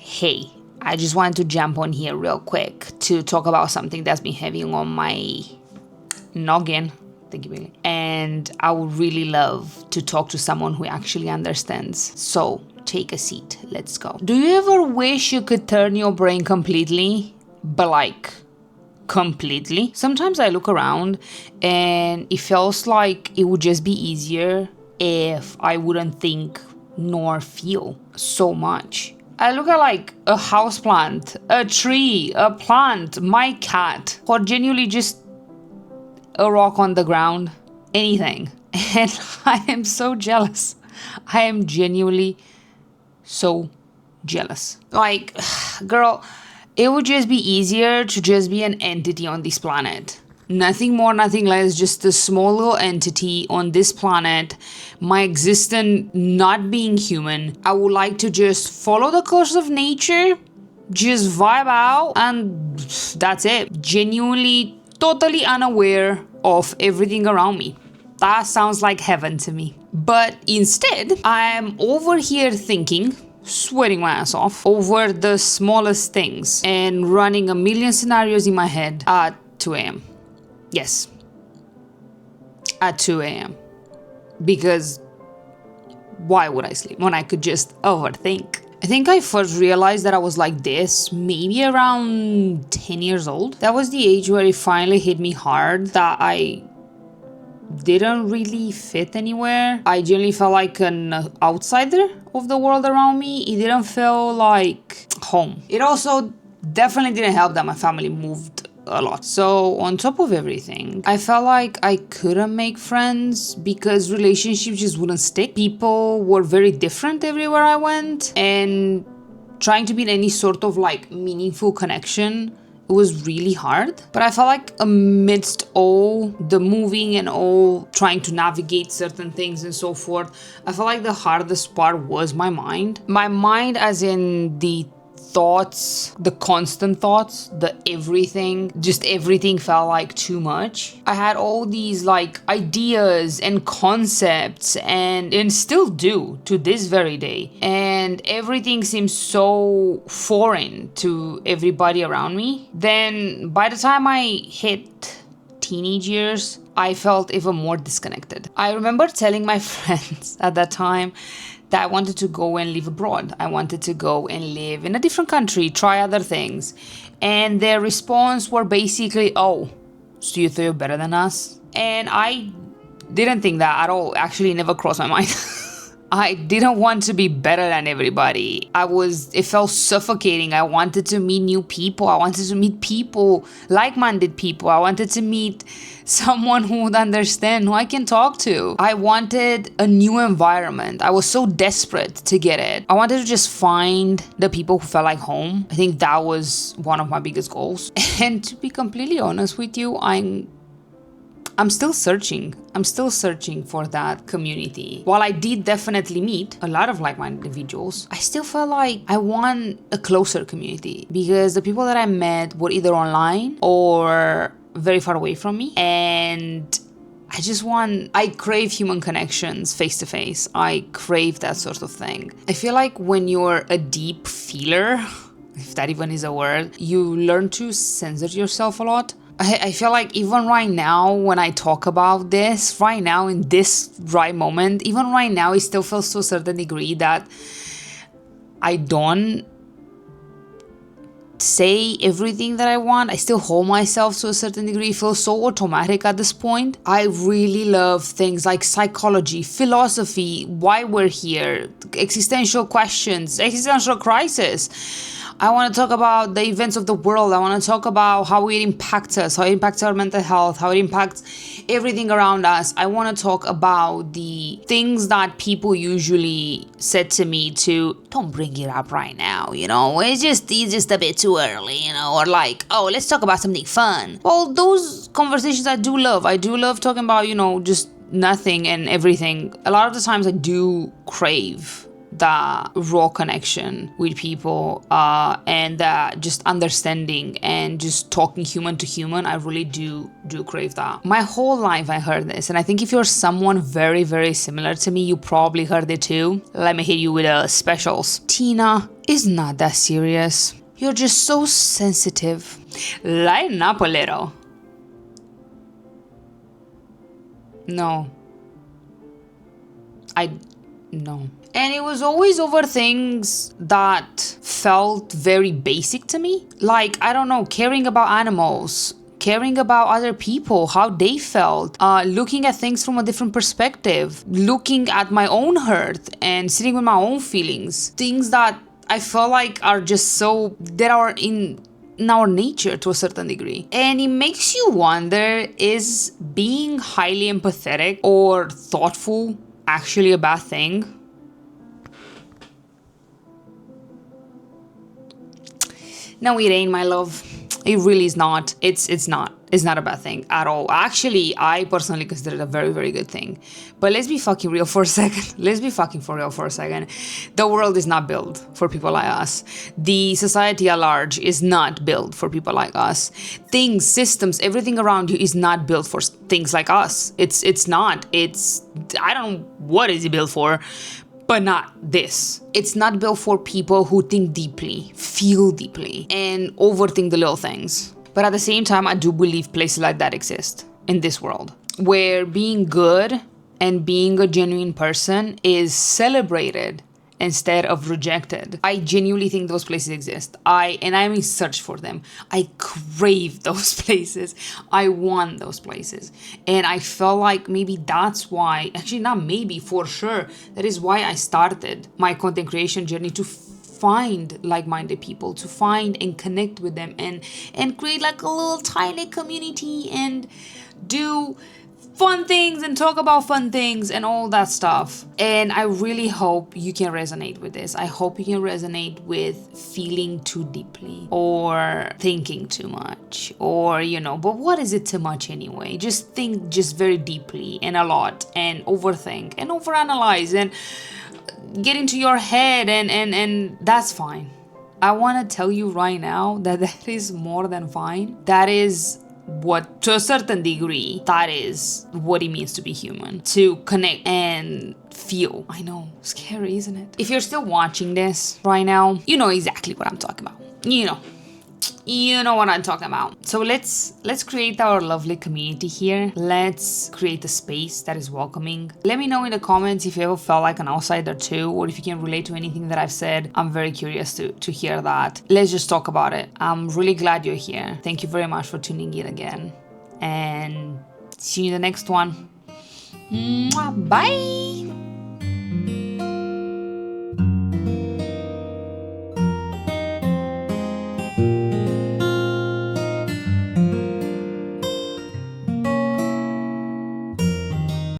Hey, I just wanted to jump on here real quick to talk about something that's been heavy on my noggin. Thank you, Bailey. And I would really love to talk to someone who actually understands. So take a seat. Let's go. Do you ever wish you could turn your brain completely? But like, completely? Sometimes I look around and it feels like it would just be easier if I wouldn't think nor feel so much. I look at like a houseplant, a tree, a plant, my cat, or genuinely just a rock on the ground, anything. And I am so jealous. I am genuinely so jealous. Like, girl, it would just be easier to just be an entity on this planet. Nothing more, nothing less, just a small little entity on this planet, my existence not being human. I would like to just follow the course of nature, just vibe out, and that's it. Genuinely, totally unaware of everything around me. That sounds like heaven to me. But instead, I'm over here thinking, sweating my ass off, over the smallest things and running a million scenarios in my head at 2 a.m. Yes, at 2 a.m. Because why would I sleep when I could just overthink? I think I first realized that I was like this maybe around 10 years old. That was the age where it finally hit me hard that I didn't really fit anywhere. I generally felt like an outsider of the world around me. It didn't feel like home. It also definitely didn't help that my family moved a lot. So on top of everything, I felt like I couldn't make friends because relationships just wouldn't stick. People were very different everywhere I went, and trying to build any sort of like meaningful connection, it was really hard. But I felt like amidst all the moving and all trying to navigate certain things and so forth, I felt like the hardest part was my mind. My mind as in the thoughts, the constant thoughts, the everything, just everything felt like too much. I had all these like ideas and concepts and still do to this very day. And everything seems so foreign to everybody around me. Then by the time I hit teenage years, I felt even more disconnected. I remember telling my friends at that time that I wanted to go and live abroad. I wanted to go and live in a different country, try other things. And their response were basically, oh, so you think you're better than us? And I didn't think that at all. Actually, it never crossed my mind. I didn't want to be better than everybody. It felt suffocating. I wanted to meet new people. I wanted to meet people, like-minded people. I wanted to meet someone who would understand, who I can talk to. I wanted a new environment. I was so desperate to get it. I wanted to just find the people who felt like home. I think that was one of my biggest goals. And to be completely honest with you, I'm still searching. I'm still searching for that community. While I did definitely meet a lot of like-minded individuals, I still felt like I want a closer community because the people that I met were either online or very far away from me. And I crave human connections face to face. I crave that sort of thing. I feel like when you're a deep feeler, if that even is a word, you learn to censor yourself a lot. I feel like even right now when I talk about this, right now in this right moment, even right now it still feels to a certain degree that I don't say everything that I want. I still hold myself to a certain degree. It feels so automatic at this point. I really love things like psychology, philosophy, why we're here, existential questions, existential crisis. I want to talk about the events of the world. I want to talk about how it impacts us, how it impacts our mental health, how it impacts everything around us. I want to talk about the things that people usually said to me to, don't bring it up right now, it's just a bit too early, or like, oh, let's talk about something fun. Well, those conversations I do love. I do love talking about, just nothing and everything. A lot of the times I do crave that raw connection with people and that just understanding and just talking human to human. I really do crave that. My whole life I heard this, and I think if you're someone very, very similar to me, you probably heard it too. Let me hit you with a specials. Tina, it's not that serious. You're just so sensitive. Lighten up a little. No. No. And it was always over things that felt very basic to me. Like, I don't know, caring about animals, caring about other people, how they felt, looking at things from a different perspective, looking at my own hurt and sitting with my own feelings. Things that I felt like are just so, that are in our nature to a certain degree. And it makes you wonder, is being highly empathetic or thoughtful actually a bad thing? No, it ain't, my love. It really is not. It's not. It's not a bad thing at all. Actually, I personally consider it a very, very good thing. But let's be fucking real for a second. Let's be fucking for real for a second. The world is not built for people like us. The society at large is not built for people like us. Things, systems, everything around you is not built for things like us. It's not. I don't know what is it built for, but not this. It's not built for people who think deeply, feel deeply, and overthink the little things. But at the same time, I do believe places like that exist in this world, where being good and being a genuine person is celebrated instead of rejected. I genuinely think those places exist. And I'm in search for them. I crave those places. I want those places. And I felt like maybe that's why, actually not maybe, for sure, that is why I started my content creation journey, to find like-minded people, to find and connect with them and create like a little tiny community and do fun things and talk about fun things and all that stuff. And I really hope you can resonate with this. I hope you can resonate with feeling too deeply or thinking too much, or, but what is it too much anyway? Just think just very deeply and a lot and overthink and overanalyze and get into your head and that's fine. I want to tell you right now that is more than fine. That is what, to a certain degree, that is what it means to be human, to connect and feel. I know, scary, isn't it? If you're still watching this right now, you know exactly what I'm talking about. You know what I'm talking about. So let's create our lovely community here. Let's create a space that is welcoming. Let me know in the comments if you ever felt like an outsider too, or if you can relate to anything that I've said. I'm very curious to hear that. Let's just talk about it. I'm really glad you're here. Thank you very much for tuning in again. And see you in the next one. Bye!